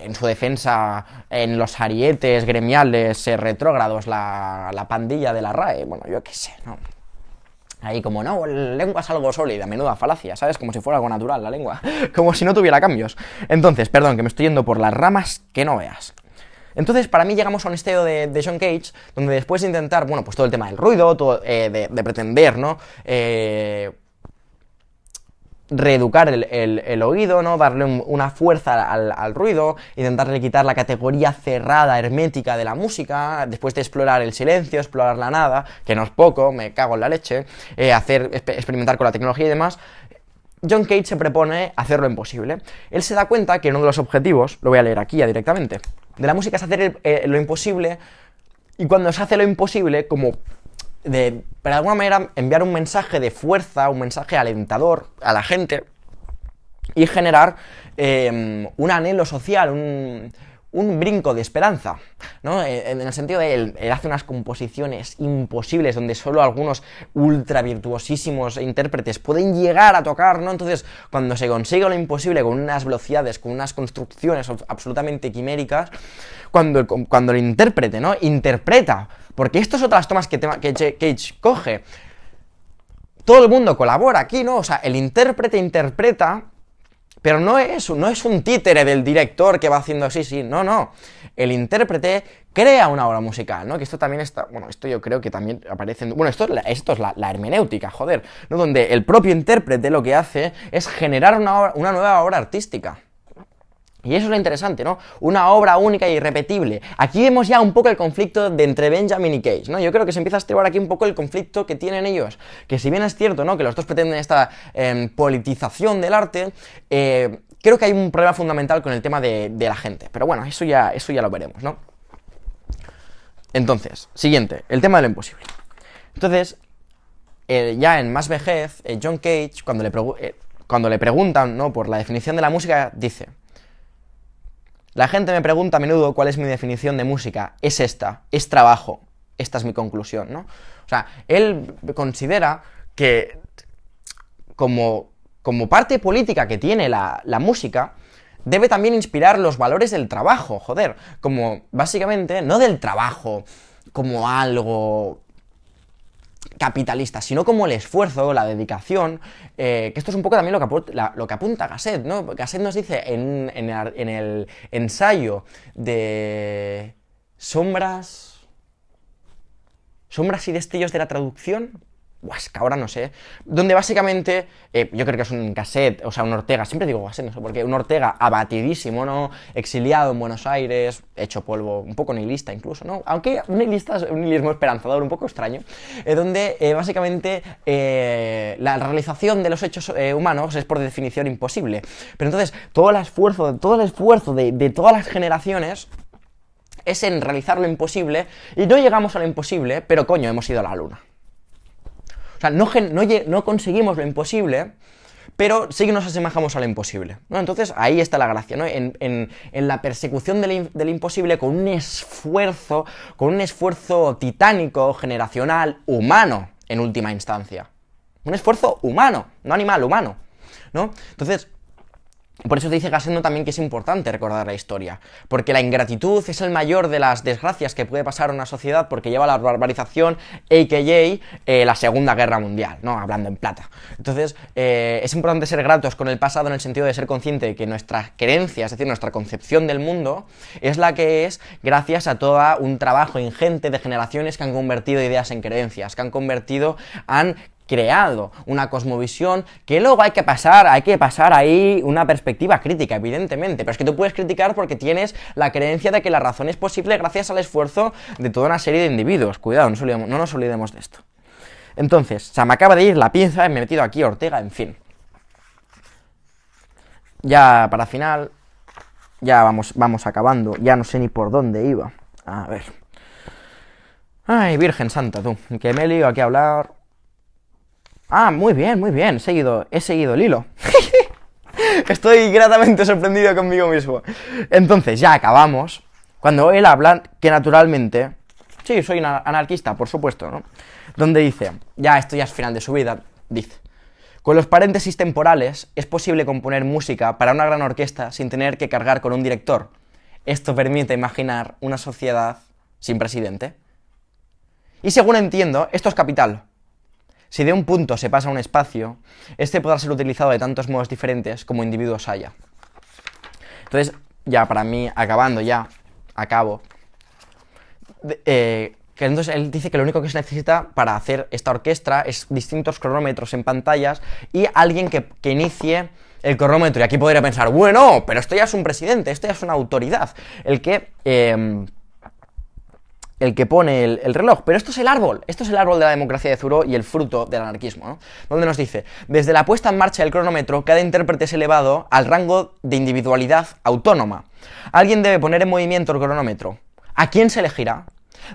[SPEAKER 1] en su defensa, en los arietes gremiales retrógrados, la pandilla de la RAE, bueno, yo qué sé, ¿no? Ahí como, no, la lengua es algo sólida, menuda falacia, ¿sabes? Como si fuera algo natural la lengua, como si no tuviera cambios. Entonces, perdón, que me estoy yendo por las ramas que no veas. Entonces, para mí llegamos a un estado de John Cage, donde después de intentar, bueno, pues todo el tema del ruido, todo, de pretender, ¿no? Reeducar el oído, ¿no? Darle una fuerza al ruido, intentarle quitar la categoría cerrada, hermética de la música, después de explorar el silencio, explorar la nada, que no es poco, me cago en la leche, experimentar con la tecnología y demás. John Cage se propone hacer lo imposible. Él se da cuenta que uno de los objetivos, lo voy a leer aquí ya directamente, de la música es hacer lo imposible, y cuando se hace lo imposible, como de alguna manera enviar un mensaje de fuerza, un mensaje alentador a la gente y generar un anhelo social, un brinco de esperanza, ¿no? En el sentido de él hace unas composiciones imposibles donde solo algunos ultra virtuosísimos intérpretes pueden llegar a tocar, ¿no? Entonces, cuando se consigue lo imposible con unas velocidades, con unas construcciones absolutamente quiméricas, cuando el intérprete, ¿no? Interpreta, porque esto es otras tomas que Cage coge. Todo el mundo colabora aquí, ¿no? O sea, el intérprete interpreta, pero no es un títere del director que va haciendo así, sí, no. El intérprete crea una obra musical, ¿no? Que esto también está, bueno, esto yo creo que también aparece, bueno, esto es la hermenéutica, joder, ¿no? Donde el propio intérprete lo que hace es generar una nueva obra artística. Y eso es lo interesante, ¿no? Una obra única e irrepetible. Aquí vemos ya un poco el conflicto entre Benjamin y Cage, ¿no? Yo creo que se empieza a estribar aquí un poco el conflicto que tienen ellos. Que si bien es cierto, ¿no? Que los dos pretenden esta politización del arte, creo que hay un problema fundamental con el tema de la gente. Pero bueno, eso ya lo veremos, ¿no? Entonces, siguiente, el tema de lo imposible. Entonces, ya en Más vejez, John Cage, cuando le preguntan, ¿no? Por la definición de la música, dice: la gente me pregunta a menudo cuál es mi definición de música. Es esta, es trabajo. esta es mi conclusión, ¿no? O sea, él considera que como parte política que tiene la música, debe también inspirar los valores del trabajo, joder, como básicamente, no del trabajo como algo capitalista, sino como el esfuerzo, la dedicación, que esto es un poco también lo que apunta Gasset, ¿no? Gasset nos dice en el ensayo de sombras y destellos de la traducción, es que ahora no sé, donde básicamente, yo creo que es un Gasset, o sea, un Ortega, siempre digo Gasset, no sé por qué, un Ortega abatidísimo, ¿no? Exiliado en Buenos Aires, hecho polvo, un poco nihilista incluso, ¿no? Aunque un nihilista es un nihilismo esperanzador, un poco extraño, donde básicamente la realización de los hechos humanos es por definición imposible. Pero entonces, todo el esfuerzo de todas las generaciones es en realizar lo imposible, y no llegamos a lo imposible, pero coño, hemos ido a la luna. O sea, no conseguimos lo imposible, pero sí que nos asemejamos a lo imposible, ¿no? Entonces, ahí está la gracia, ¿no? En la persecución del imposible con un esfuerzo titánico, generacional, humano, en última instancia. Un esfuerzo humano, no animal, humano, ¿no? Entonces, por eso te dice Gasset también que es importante recordar la historia, porque la ingratitud es el mayor de las desgracias que puede pasar a una sociedad, porque lleva a la barbarización, a.k.a. La Segunda Guerra Mundial, ¿no? Hablando en plata. Entonces, es importante ser gratos con el pasado en el sentido de ser consciente de que nuestra creencia, es decir, nuestra concepción del mundo, es la que es gracias a todo un trabajo ingente de generaciones que han convertido ideas en creencias, han creado una cosmovisión que luego hay que pasar ahí una perspectiva crítica, evidentemente, pero es que tú puedes criticar porque tienes la creencia de que la razón es posible gracias al esfuerzo de toda una serie de individuos. Cuidado, no nos olvidemos de esto. Entonces, se me acaba de ir la pinza y me he metido aquí Ortega, en fin. Ya para final, ya vamos acabando, ya no sé ni por dónde iba. A ver. Ay, Virgen Santa, tú, que me he liado aquí a hablar. Ah, muy bien, he seguido el hilo. Estoy gratamente sorprendido conmigo mismo. Entonces, ya acabamos. Cuando él habla, que naturalmente... Sí, soy un anarquista, por supuesto, ¿no? Donde dice, esto ya es final de su vida, dice: con los paréntesis temporales es posible componer música para una gran orquesta sin tener que cargar con un director. Esto permite imaginar una sociedad sin presidente. Y según entiendo, esto es capital. Si de un punto se pasa a un espacio, este podrá ser utilizado de tantos modos diferentes como individuos haya. Entonces, ya para mí, acabo. Que entonces él dice que lo único que se necesita para hacer esta orquesta es distintos cronómetros en pantallas y alguien que inicie el cronómetro. Y aquí podría pensar, bueno, pero esto ya es un presidente, esto ya es una autoridad, el que pone el reloj. Pero esto es el árbol de la democracia de Thoreau y el fruto del anarquismo, ¿no? Donde nos dice, desde la puesta en marcha del cronómetro, cada intérprete es elevado al rango de individualidad autónoma. Alguien debe poner en movimiento el cronómetro. ¿A quién se elegirá?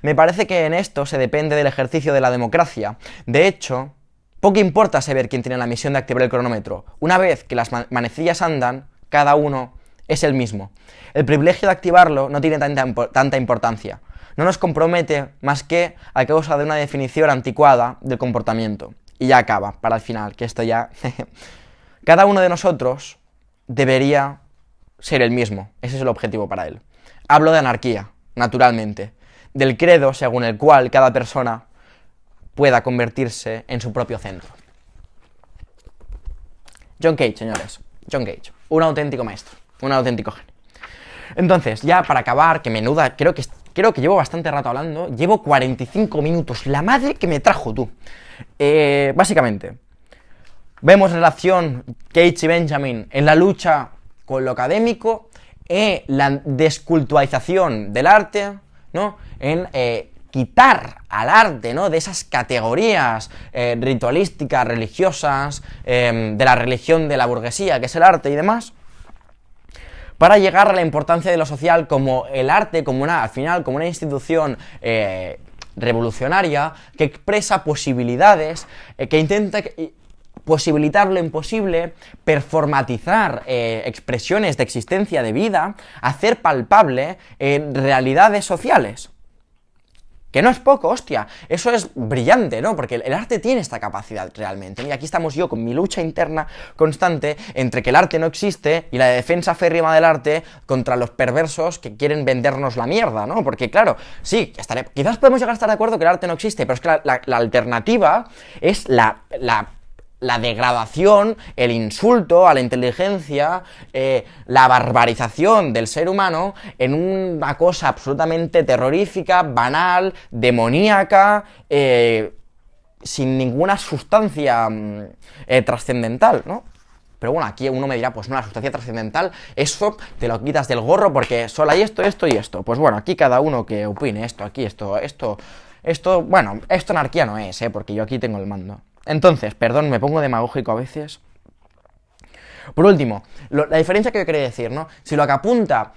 [SPEAKER 1] Me parece que en esto se depende del ejercicio de la democracia. De hecho, poco importa saber quién tiene la misión de activar el cronómetro. Una vez que las manecillas andan, cada uno es el mismo. El privilegio de activarlo no tiene tanta importancia. No nos compromete más que a causa de una definición anticuada del comportamiento. Y ya acaba, para el final, que esto ya... Cada uno de nosotros debería ser el mismo. Ese es el objetivo para él. Hablo de anarquía, naturalmente. Del credo según el cual cada persona pueda convertirse en su propio centro. John Cage, señores. John Cage. Un auténtico maestro. Un auténtico genio. Entonces, ya para acabar, que menuda... Creo que llevo bastante rato hablando. Llevo 45 minutos. La madre que me trajo, tú. Básicamente, vemos relación Cage y Benjamin en la lucha con lo académico, la descultualización del arte, ¿no? En quitar al arte, ¿no? De esas categorías ritualísticas, religiosas, de la religión de la burguesía, que es el arte y demás, para llegar a la importancia de lo social como el arte, al final, como una institución revolucionaria que expresa posibilidades, que intenta posibilitar lo imposible, performatizar expresiones de existencia de vida, hacer palpable realidades sociales. Que no es poco, hostia, eso es brillante, ¿no? Porque el arte tiene esta capacidad realmente, ¿no? Y aquí estamos yo con mi lucha interna constante entre que el arte no existe y la defensa férrima del arte contra los perversos que quieren vendernos la mierda, ¿no? Porque claro, sí, quizás podemos llegar a estar de acuerdo que el arte no existe, pero es que la alternativa es la degradación, el insulto a la inteligencia, la barbarización del ser humano en una cosa absolutamente terrorífica, banal, demoníaca, sin ninguna sustancia trascendental, ¿no? Pero bueno, aquí uno me dirá, pues no, la sustancia trascendental, eso te lo quitas del gorro porque solo hay esto, esto y esto. Pues bueno, aquí cada uno que opine esto, aquí esto, bueno, esto anarquía no es, porque yo aquí tengo el mando. Entonces, perdón, me pongo demagógico a veces. Por último, la diferencia que yo quería decir, ¿no? Si lo que apunta,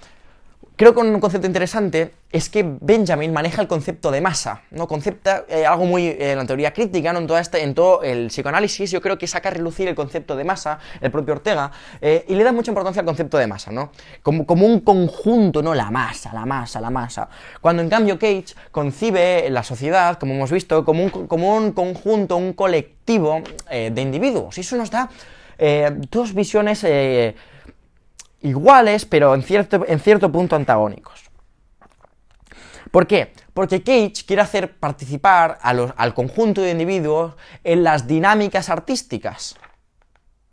[SPEAKER 1] creo que un concepto interesante es que Benjamin maneja el concepto de masa, ¿no? Concepta algo muy en la teoría crítica, ¿no? En todo el psicoanálisis, yo creo que saca a relucir el concepto de masa, el propio Ortega, y le da mucha importancia al concepto de masa, ¿no? Como un conjunto, ¿no? La masa. Cuando en cambio Cage concibe la sociedad, como hemos visto, como un conjunto, un colectivo de individuos, y eso nos da dos visiones iguales, pero en cierto punto antagónicos. ¿Por qué? Porque Cage quiere hacer participar al conjunto de individuos en las dinámicas artísticas.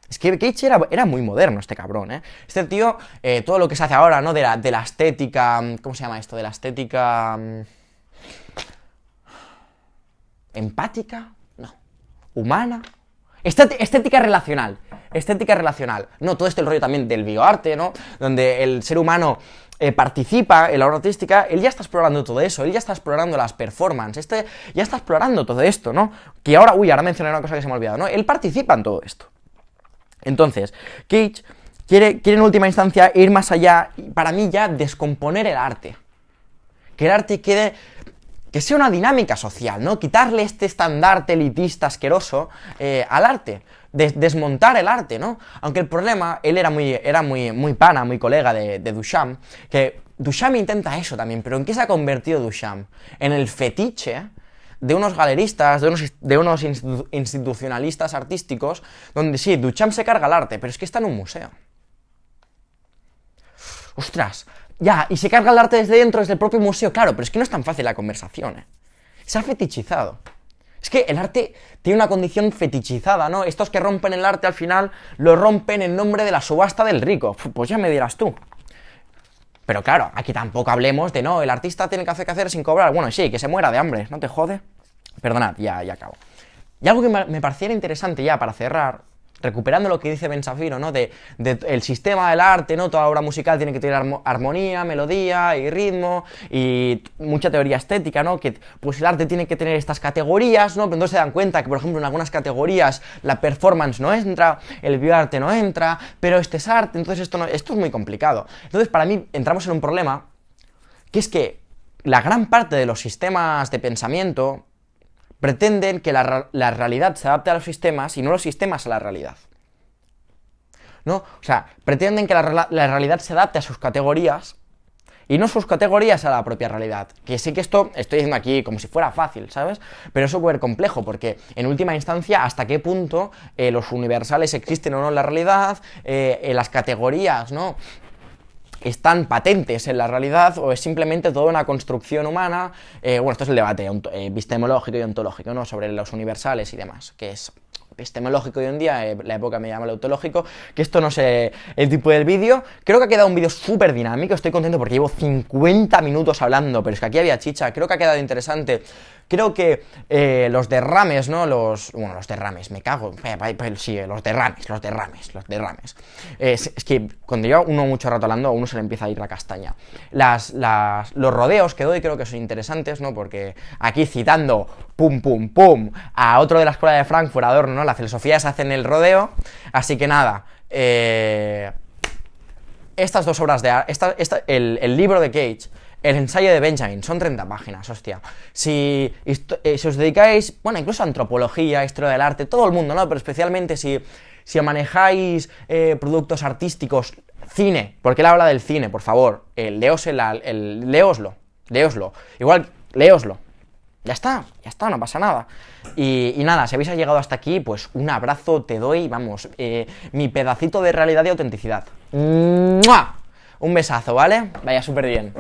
[SPEAKER 1] Es que Cage era muy moderno, este cabrón, ¿eh? Este tío, todo lo que se hace ahora, ¿no? De la estética... ¿Cómo se llama esto? De la estética... ¿empática? No. ¿Humana? Estética relacional. No, todo este rollo también del bioarte, ¿no? Donde el ser humano participa en la obra artística, él ya está explorando todo eso, él ya está explorando las performances, ya está explorando todo esto, ¿no? Que ahora mencioné una cosa que se me ha olvidado, ¿no? Él participa en todo esto. Entonces, Cage quiere en última instancia ir más allá y para mí ya descomponer el arte. Que el arte quede... que sea una dinámica social, ¿no? Quitarle este estandarte elitista asqueroso al arte, desmontar el arte, ¿no? Aunque el problema, él era muy pana, muy colega de Duchamp, que Duchamp intenta eso también, pero ¿en qué se ha convertido Duchamp? En el fetiche de unos galeristas, de unos institucionalistas artísticos, donde sí, Duchamp se carga el arte, pero es que está en un museo. ¡Ostras! Ya, y se carga el arte desde dentro, desde el propio museo, claro, pero es que no es tan fácil la conversación, ¿eh? Se ha fetichizado. Es que el arte tiene una condición fetichizada, ¿no? Estos que rompen el arte al final lo rompen en nombre de la subasta del rico. Pues ya me dirás tú. Pero claro, aquí tampoco hablemos de, no, el artista tiene que hacer sin cobrar. Bueno, sí, que se muera de hambre, ¿no te jode? Perdonad, ya acabo. Y algo que me pareciera interesante ya para cerrar, recuperando lo que dice Ben Shapiro, ¿no? De el sistema del arte, ¿no? Toda obra musical tiene que tener armonía, melodía y ritmo, y mucha teoría estética, ¿no? Que pues el arte tiene que tener estas categorías, ¿no? Pero entonces se dan cuenta que, por ejemplo, en algunas categorías la performance no entra, el bioarte no entra, pero este es arte, entonces esto es muy complicado. Entonces, para mí, entramos en un problema, que es que la gran parte de los sistemas de pensamiento pretenden que la realidad se adapte a los sistemas y no los sistemas a la realidad, ¿no? O sea, pretenden que la realidad se adapte a sus categorías y no sus categorías a la propia realidad. Que sí que esto estoy diciendo aquí como si fuera fácil, ¿sabes? Pero es súper complejo porque, en última instancia, hasta qué punto los universales existen o no en la realidad, las categorías, ¿no? ¿Están patentes en la realidad o es simplemente toda una construcción humana? Bueno, esto es el debate epistemológico y ontológico, ¿no? Sobre los universales y demás, que es epistemológico hoy en día, la época me llama el ontológico, que esto no sé el tipo del vídeo. Creo que ha quedado un vídeo súper dinámico, estoy contento porque llevo 50 minutos hablando, pero es que aquí había chicha, creo que ha quedado interesante. Creo que los derrames, ¿no? Bueno, los derrames, me cago. Sí, los derrames. Es que cuando lleva uno mucho rato hablando, a uno se le empieza a ir la castaña. Los rodeos que doy creo que son interesantes, ¿no? Porque aquí citando pum, a otro de la escuela de Frankfurt, Adorno, ¿no? La filosofía se hace en el rodeo. Así que nada, estas dos obras de arte, el libro de Cage, el ensayo de Benjamin, son 30 páginas, hostia. Si os dedicáis, bueno, incluso a antropología, historia del arte, todo el mundo, ¿no? Pero especialmente si manejáis productos artísticos, cine, porque él habla del cine, por favor, leoslo. Igual, leoslo. Ya está, no pasa nada. Y nada, si habéis llegado hasta aquí, pues un abrazo te doy, vamos, mi pedacito de realidad y autenticidad. ¡Mua! Un besazo, ¿vale? Vaya súper bien.